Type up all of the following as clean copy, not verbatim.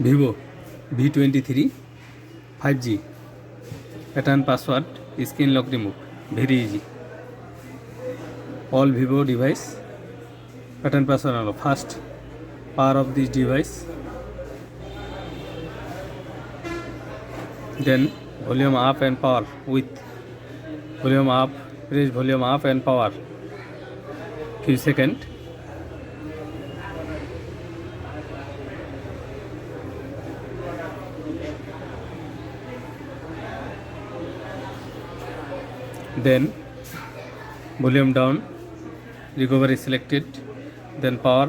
Vivo V23 5G pattern password screen lock remove, very easy. All Vivo device pattern password holo first power of this device, then volume up and power with volume up, press volume up and power few seconds. Then volume down, recovery selected, then power,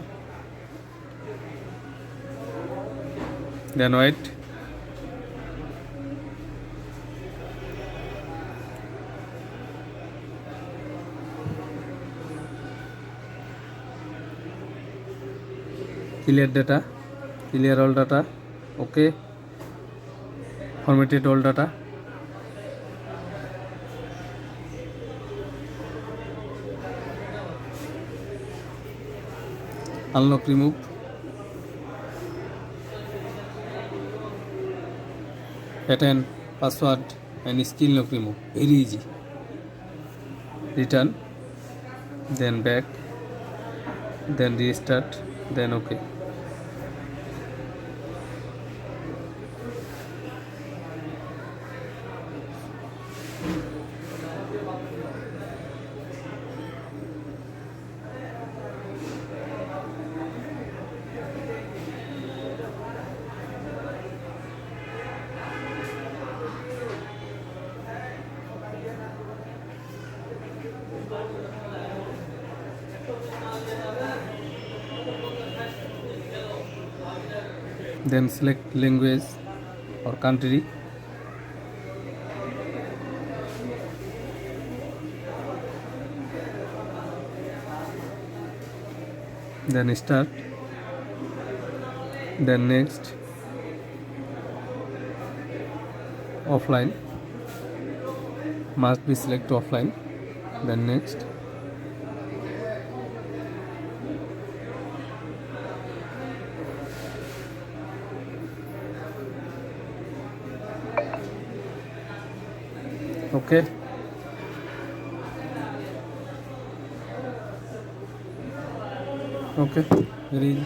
then wait, clear data, clear all data, okay, formatted all data. Unlock remove, pattern password and screen lock remove, very easy. Return, then back, then restart, then okay. Then select language or country, then start, then next, offline, must be select offline, then next, okay. Okay, very easy.